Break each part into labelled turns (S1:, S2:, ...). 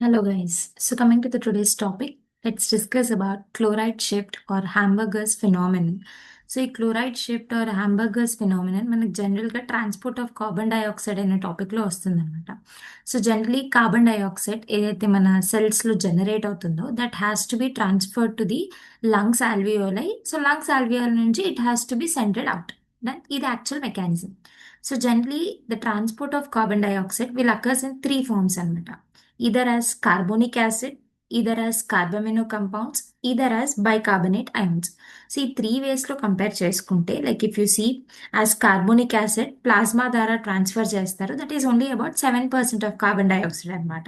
S1: Hello guys. So coming to the today's topic, let's discuss about chloride shift or hamburger's phenomenon. So ఈ chloride shift or hamburger's phenomenon మనకి జనరల్గా transport of carbon dioxide అనే టాపిక్లో వస్తుందన్నమాట. So generally carbon dioxide ఏదైతే మన సెల్స్లో generate అవుతుందో that has to be transferred to the lungs alveoli. So lungs alveoli నుంచి it has to be sented out. ఇది actual mechanism. So generally the transport of carbon dioxide will occurs in three forms అనమాట. Either as carbonic acid, either as carbamino compounds, either as bicarbonate ions. So ఈ three వేస్లో compare చేసుకుంటే like if you see as carbonic acid plasma ద్వారా transfer చేస్తారు, that is only about 7% of carbon dioxide అనమాట.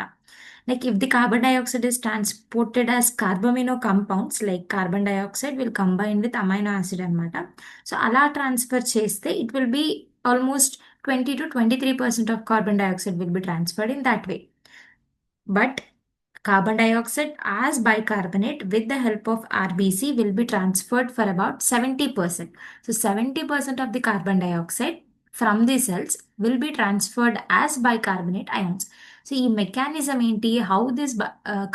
S1: Like if the carbon dioxide is transported as carbamino compounds, like carbon dioxide will combine with amino acid అనమాట. So అలా transfer చేస్తే it will be almost 20 to 23% of carbon dioxide will be transferred in that way. But carbon dioxide as bicarbonate with the help of RBC will be transferred for about 70%. So 70% of the carbon dioxide from the cells will be transferred as bicarbonate ions. So ఈ mechanism ఏంటి, how this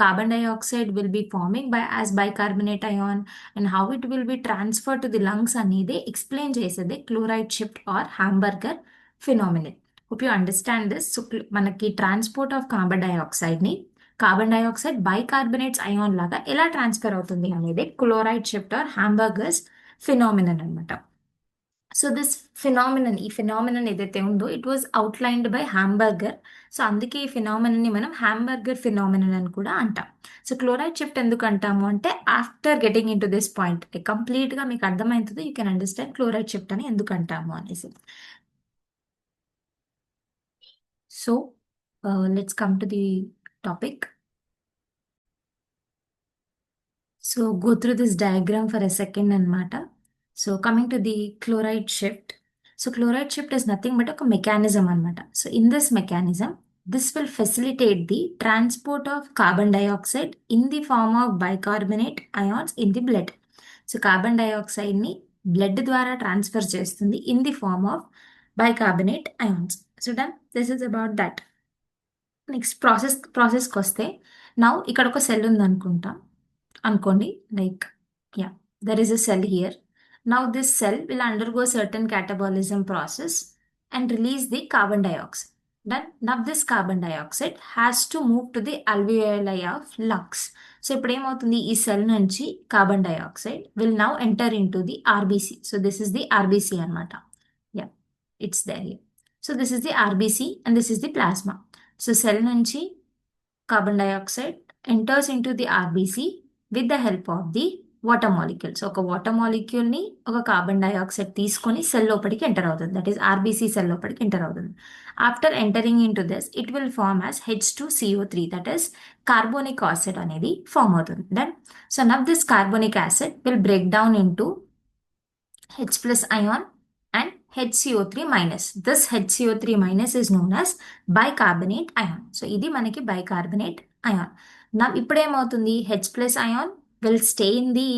S1: carbon dioxide will be forming by as bicarbonate ion and how it will be transferred to the lungs అనేది explain చేసేది chloride shift or hamburger phenomenon. Hope you understand this. So మనకి transport of carbon dioxide bicarbonates ion లాగా ఎలా ట్రాన్స్ఫర్ అవుతుంది అనేది chloride shift or hamburgers phenomenon అనమాట. So this ఈ ఫినామినన్ ఏదైతే ఉందో it was outlined by Hamburger. So అందుకే ఈ ఫినామినన్ని మనం హ్యాంబర్గర్ ఫినామినన్ అని కూడా అంటాం. సో క్లోరైడ్ షిఫ్ట్ ఎందుకు అంటాము అంటే after getting in to this point కంప్లీట్గా మీకు అర్థమవుతుంది, you can understand chloride shift అని ఎందుకు అంటాము అనేసి. So let's come to the topic. So go through this diagram for a second anamata. So coming to the chloride shift. So chloride shift is nothing but a mechanism anamata. So in this mechanism, this will facilitate the transport of carbon dioxide in the form of bicarbonate ions in the blood. So carbon dioxide ni blood ద్వారా transfer చేస్తుంది in the form of bicarbonate ions. So done. This is about that. Next ప్రాసెస్కి వస్తే now ఇక్కడ ఒక cell ఉంది అనుకోండి, like there is a cell here. Now this cell will undergo certain catabolism process and release the carbon dioxide. Then now this carbon dioxide has to move to the alveoli of lungs. So ఇప్పుడు ఏమవుతుంది, ఈ cell నుంచి carbon dioxide will now enter into the RBC. So this is the RBC అనమాట. It's there here. So this is the RBC and this is the plasma. So cell నుంచి carbon dioxide enters into the RBC with the help of the water molecules. ఒక water మాలిక్యూల్ని ఒక carbon dioxide తీసుకొని cell లోపలికి enter అవుతుంది, that is RBC cell లోపలికి enter అవుతుంది. After entering into this it will form as H2CO3, that is carbonic acid అనేది form అవుతుంది. Then so now this carbonic acid will break down in to H+ ion and HCO3 minus. This HCO3 minus is known as bicarbonate ion. So ఇది మనకి bicarbonate ion. Now ఇప్పుడు ఏమవుతుంది, H+ ion will stay in the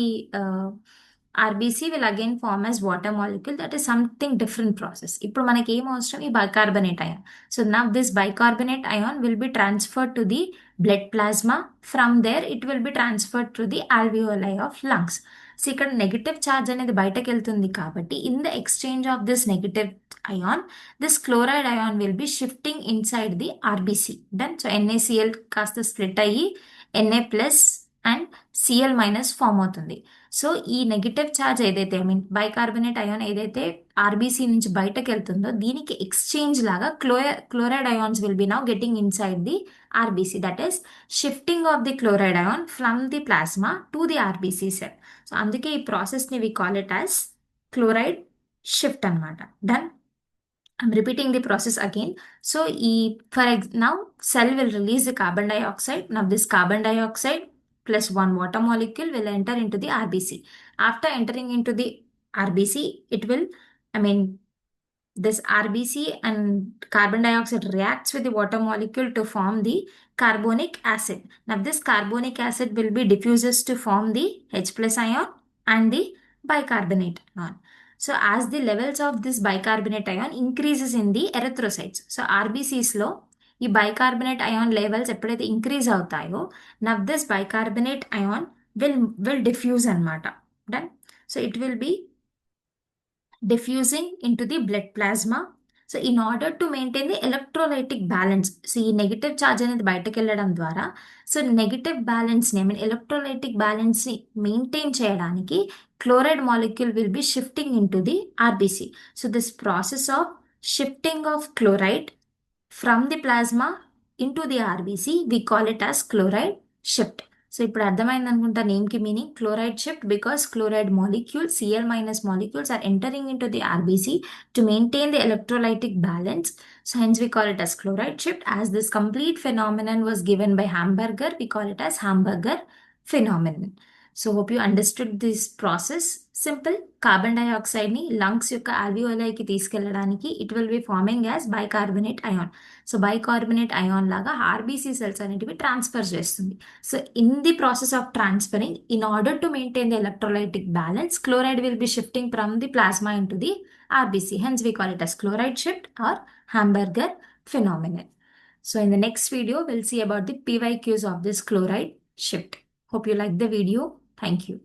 S1: RBC, will again form as water molecule. That is something different process. ఇప్పుడు మనకి ఏం అవసరం, ఈ bicarbonate ion. So now this bicarbonate ion will be transferred to the blood plasma. From there it will be transferred to the alveoli of lungs. So ఇక్కడ negative charge అనేది బయటకు వెళ్తుంది కాబట్టి in the exchange of this negative ion this chloride ion will be shifting inside the RBC. Then so NaCl కాస్త split అయ్యి Na+ and Cl- form అవుతుంది. So ఈ negative charge ఏదైతే బైకార్బోనేట్ అయాన్ ఏదైతే ఆర్బీసీ నుంచి బయటకు వెళ్తుందో దీనికి ఎక్స్చేంజ్ లాగా chloride ions will be now getting inside the RBC. That is shifting of the chloride ion from the plasma to the RBC cell. So అందుకే ఈ ప్రాసెస్ని we call it as chloride shift అనమాట. Done. I'm repeating the process again. So now cell will release the carbon dioxide. Now this carbon dioxide plus one water molecule will enter into the RBC. After entering into the RBC, it will, this RBC and carbon dioxide reacts with the water molecule to form the carbonic acid. Now this carbonic acid will be diffuses to form the H+ ion and the bicarbonate ion. So as the levels of this bicarbonate ion increases in the erythrocytes. So RBCs లో ఈ bicarbonate ion levels ఎప్పుడైతే increase అవుతాయో now this bicarbonate ion will diffuse అనమాట. Done. So it will be diffusing into the blood plasma. So in order to maintain the electrolytic balance, so ఈ negative charge అనేది బయటకు వెళ్ళడం ద్వారా so negative బ్యాలెన్స్ని I mean electrolytic బ్యాలెన్స్ని maintain చేయడానికి chloride molecule will be shifting into the RBC. So this process of shifting of chloride from the plasma into the RBC we call it as chloride shift. So ఇప్పుడు అర్థమైంది అనుకుంటా నేమ్కి meaning chloride shift because chloride molecules Cl minus molecules are entering into the RBC to maintain the electrolytic balance. So hence we call it as chloride shift. As this complete phenomenon was given by Hamburger, we call it as Hamburger phenomenon. So hope you understood this process. Simple. Carbon డైఆక్సైడ్ని lungs యొక్క ఆల్వియోలైకి తీసుకెళ్ళడానికి it will be forming as bicarbonate ion. So bicarbonate ion లాగా RBC cells అనేటివి transfer చేస్తుంది. So in the process of transferring, in order to maintain the electrolytic balance, chloride will be shifting from the plasma into the RBC. Hence we call it as chloride shift or Hamburger phenomenon. So in the next video, we'll see about the PYQs of this chloride shift. Hope you like the video. Thank you.